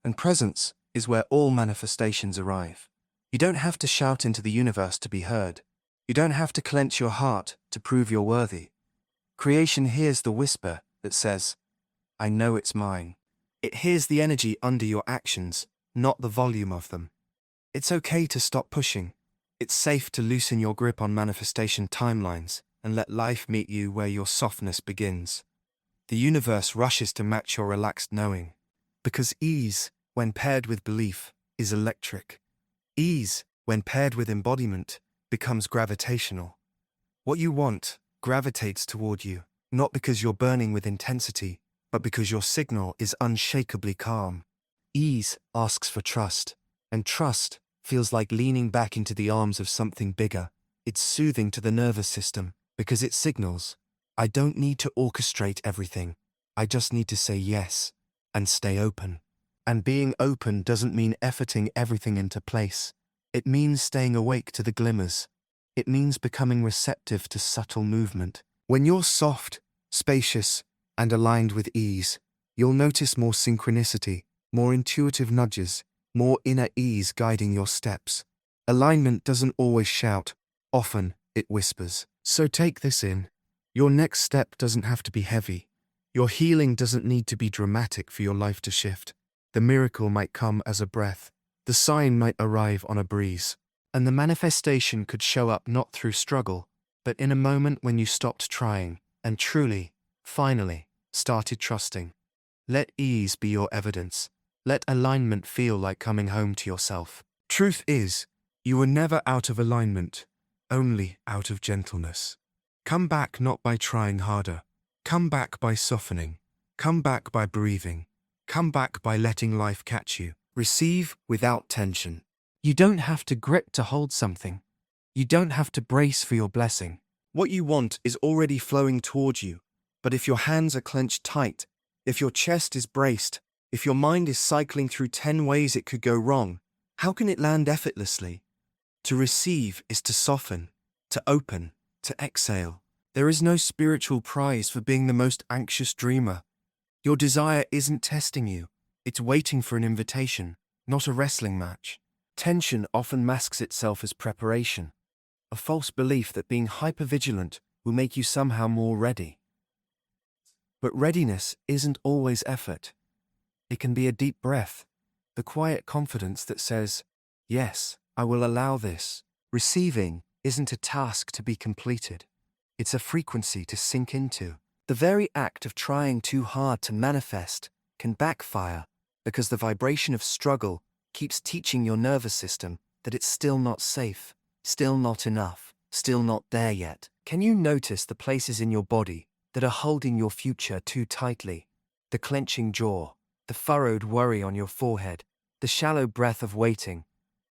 and presence is where all manifestations arrive. You don't have to shout into the universe to be heard. You don't have to clench your heart to prove you're worthy. Creation hears the whisper that says, "I know it's mine." It hears the energy under your actions, not the volume of them. It's okay to stop pushing. It's safe to loosen your grip on manifestation timelines and let life meet you where your softness begins. The universe rushes to match your relaxed knowing. Because ease, when paired with belief, is electric. Ease, when paired with embodiment, becomes gravitational. What you want gravitates toward you, not because you're burning with intensity, but because your signal is unshakably calm. Ease asks for trust, and trust feels like leaning back into the arms of something bigger. It's soothing to the nervous system because it signals, I don't need to orchestrate everything. I just need to say yes and stay open. And being open doesn't mean efforting everything into place. It means staying awake to the glimmers. It means becoming receptive to subtle movement. When you're soft, spacious, and aligned with ease, you'll notice more synchronicity, more intuitive nudges, more inner ease guiding your steps. Alignment doesn't always shout, often it whispers. So take this in. Your next step doesn't have to be heavy. Your healing doesn't need to be dramatic for your life to shift. The miracle might come as a breath. The sign might arrive on a breeze. And the manifestation could show up not through struggle, but in a moment when you stopped trying and truly, finally, started trusting. Let ease be your evidence. Let alignment feel like coming home to yourself. Truth is, you were never out of alignment, only out of gentleness. Come back not by trying harder. Come back by softening. Come back by breathing. Come back by letting life catch you. Receive without tension. You don't have to grip to hold something. You don't have to brace for your blessing. What you want is already flowing towards you. But if your hands are clenched tight, if your chest is braced, if your mind is cycling through 10 ways it could go wrong, how can it land effortlessly? To receive is to soften, to open, to exhale. There is no spiritual prize for being the most anxious dreamer. Your desire isn't testing you. It's waiting for an invitation, not a wrestling match. Tension often masks itself as preparation, a false belief that being hypervigilant will make you somehow more ready. But readiness isn't always effort. It can be a deep breath, the quiet confidence that says, yes, I will allow this. Receiving isn't a task to be completed. It's a frequency to sink into. The very act of trying too hard to manifest can backfire because the vibration of struggle keeps teaching your nervous system that it's still not safe, still not enough, still not there yet. Can you notice the places in your body that are holding your future too tightly? The clenching jaw, the furrowed worry on your forehead, the shallow breath of waiting.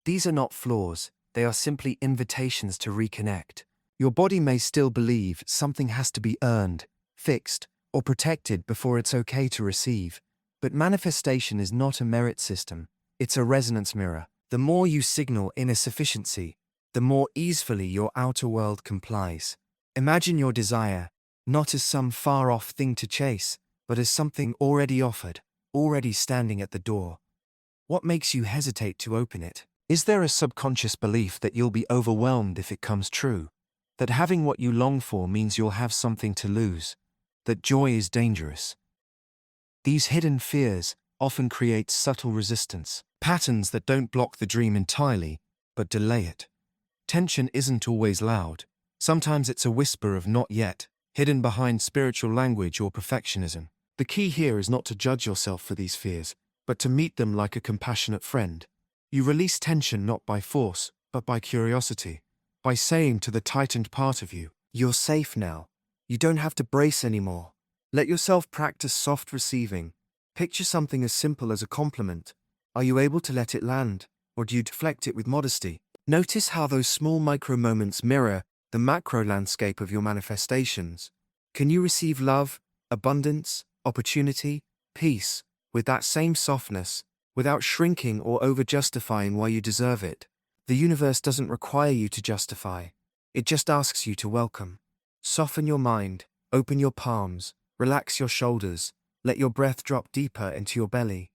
These are not flaws, they are simply invitations to reconnect. Your body may still believe something has to be earned, fixed, or protected before it's okay to receive. But manifestation is not a merit system, it's a resonance mirror. The more you signal inner sufficiency, the more easily your outer world complies. Imagine your desire, not as some far-off thing to chase, but as something already offered, already standing at the door. What makes you hesitate to open it? Is there a subconscious belief that you'll be overwhelmed if it comes true? That having what you long for means you'll have something to lose? That joy is dangerous? These hidden fears often create subtle resistance, patterns that don't block the dream entirely, but delay it. Tension isn't always loud. Sometimes it's a whisper of not yet, hidden behind spiritual language or perfectionism. The key here is not to judge yourself for these fears, but to meet them like a compassionate friend. You release tension not by force, but by curiosity, by saying to the tightened part of you, "You're safe now. You don't have to brace anymore." Let yourself practice soft receiving. Picture something as simple as a compliment. Are you able to let it land, or do you deflect it with modesty? Notice how those small micro moments mirror the macro landscape of your manifestations. Can you receive love, abundance, opportunity, peace, with that same softness, without shrinking or over-justifying why you deserve it? The universe doesn't require you to justify. It just asks you to welcome. Soften your mind, open your palms, relax your shoulders, let your breath drop deeper into your belly.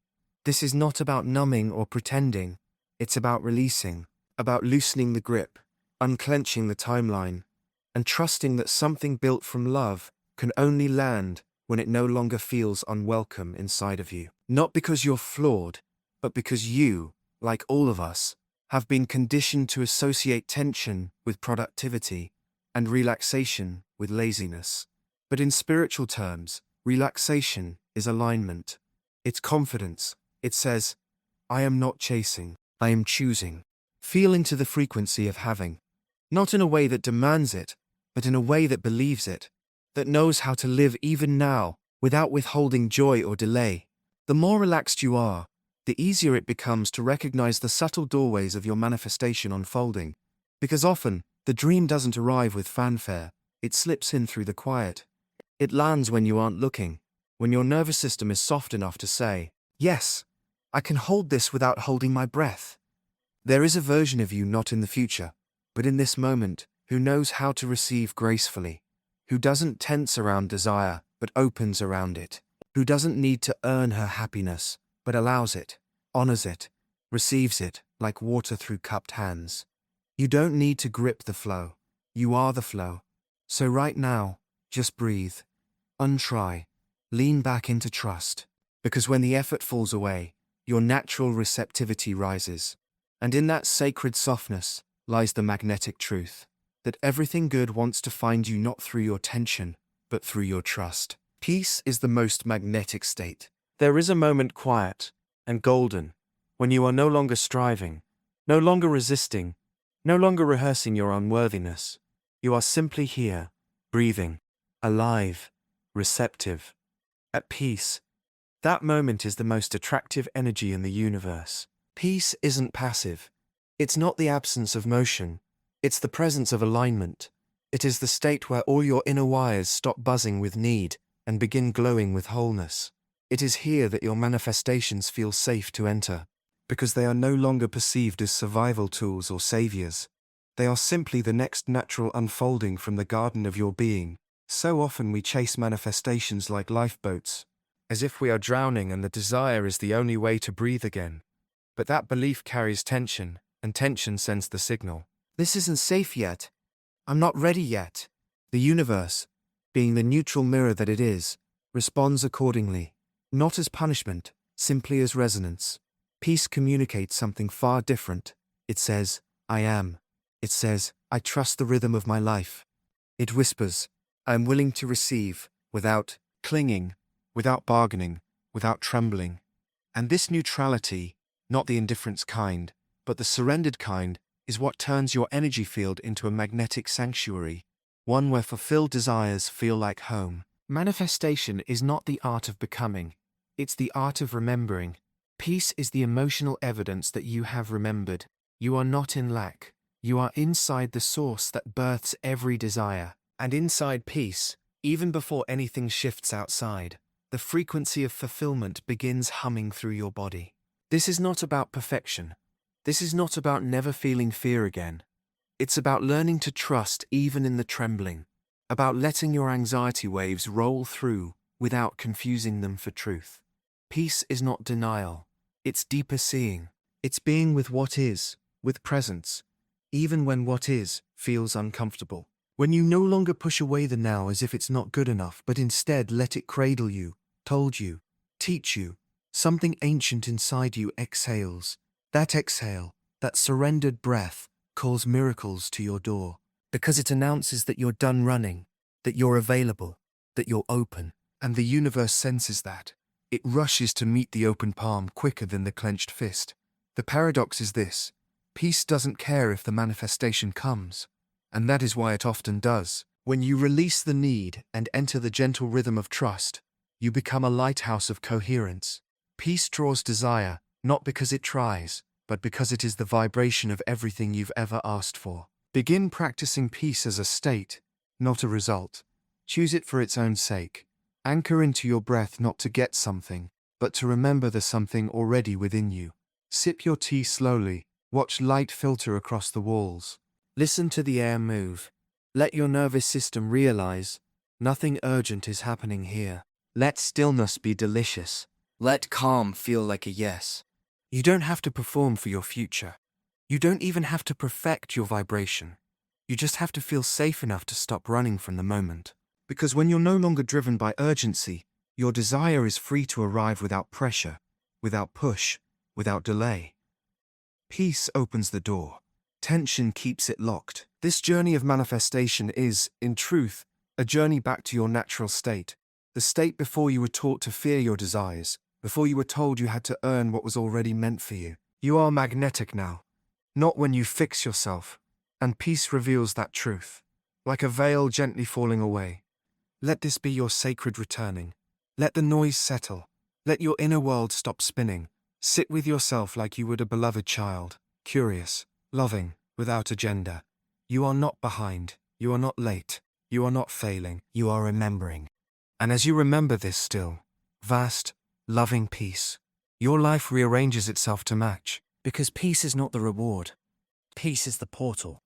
This is not about numbing or pretending. It's about releasing, about loosening the grip, unclenching the timeline, and trusting that something built from love can only land when it no longer feels unwelcome inside of you. Not because you're flawed, but because you, like all of us, have been conditioned to associate tension with productivity and relaxation with laziness. But in spiritual terms, relaxation is alignment. It's confidence. It says, "I am not chasing, I am choosing." Feel into the frequency of having. Not in a way that demands it, but in a way that believes it, that knows how to live even now, without withholding joy or delay. The more relaxed you are, the easier it becomes to recognize the subtle doorways of your manifestation unfolding. Because often, the dream doesn't arrive with fanfare, it slips in through the quiet. It lands when you aren't looking, when your nervous system is soft enough to say, "Yes, I can hold this without holding my breath." There is a version of you not in the future, but in this moment, who knows how to receive gracefully, who doesn't tense around desire, but opens around it, who doesn't need to earn her happiness, but allows it, honors it, receives it like water through cupped hands. You don't need to grip the flow. You are the flow. So right now, just breathe, untry, lean back into trust, because when the effort falls away, your natural receptivity rises. And in that sacred softness lies the magnetic truth, that everything good wants to find you not through your tension, but through your trust. Peace is the most magnetic state. There is a moment quiet and golden when you are no longer striving, no longer resisting, no longer rehearsing your unworthiness. You are simply here, breathing, alive, receptive, at peace. That moment is the most attractive energy in the universe. Peace isn't passive. It's not the absence of motion. It's the presence of alignment. It is the state where all your inner wires stop buzzing with need and begin glowing with wholeness. It is here that your manifestations feel safe to enter, because they are no longer perceived as survival tools or saviors. They are simply the next natural unfolding from the garden of your being. So often we chase manifestations like lifeboats, as if we are drowning and the desire is the only way to breathe again. But that belief carries tension, and tension sends the signal. This isn't safe yet. I'm not ready yet. The universe, being the neutral mirror that it is, responds accordingly, not as punishment, simply as resonance. Peace communicates something far different. It says, "I am." It says, "I trust the rhythm of my life." It whispers, "I am willing to receive," without clinging, without bargaining, without trembling. And this neutrality, not the indifference kind, but the surrendered kind, is what turns your energy field into a magnetic sanctuary, one where fulfilled desires feel like home. Manifestation is not the art of becoming, it's the art of remembering. Peace is the emotional evidence that you have remembered. You are not in lack. You are inside the source that births every desire. And inside peace, even before anything shifts outside, the frequency of fulfillment begins humming through your body. This is not about perfection. This is not about never feeling fear again. It's about learning to trust even in the trembling, about letting your anxiety waves roll through without confusing them for truth. Peace is not denial. It's deeper seeing. It's being with what is, with presence, even when what is feels uncomfortable. When you no longer push away the now as if it's not good enough, but instead let it cradle you, told you, teach you, something ancient inside you exhales. That exhale, that surrendered breath, calls miracles to your door, because it announces that you're done running, that you're available, that you're open, and the universe senses that. It rushes to meet the open palm quicker than the clenched fist. The paradox is this: peace doesn't care if the manifestation comes, and that is why it often does. When you release the need and enter the gentle rhythm of trust, you become a lighthouse of coherence. Peace draws desire, not because it tries, but because it is the vibration of everything you've ever asked for. Begin practicing peace as a state, not a result. Choose it for its own sake. Anchor into your breath not to get something, but to remember the something already within you. Sip your tea slowly, watch light filter across the walls. Listen to the air move. Let your nervous system realize nothing urgent is happening here. Let stillness be delicious. Let calm feel like a yes. You don't have to perform for your future. You don't even have to perfect your vibration. You just have to feel safe enough to stop running from the moment. Because when you're no longer driven by urgency, your desire is free to arrive without pressure, without push, without delay. Peace opens the door. Tension keeps it locked. This journey of manifestation is, in truth, a journey back to your natural state. The state before you were taught to fear your desires, before you were told you had to earn what was already meant for you. You are magnetic now, not when you fix yourself, and peace reveals that truth, like a veil gently falling away. Let this be your sacred returning. Let the noise settle. Let your inner world stop spinning. Sit with yourself like you would a beloved child, curious, loving, without agenda. You are not behind. You are not late. You are not failing. You are remembering. And as you remember this still, vast, loving peace, your life rearranges itself to match. Because peace is not the reward. Peace is the portal.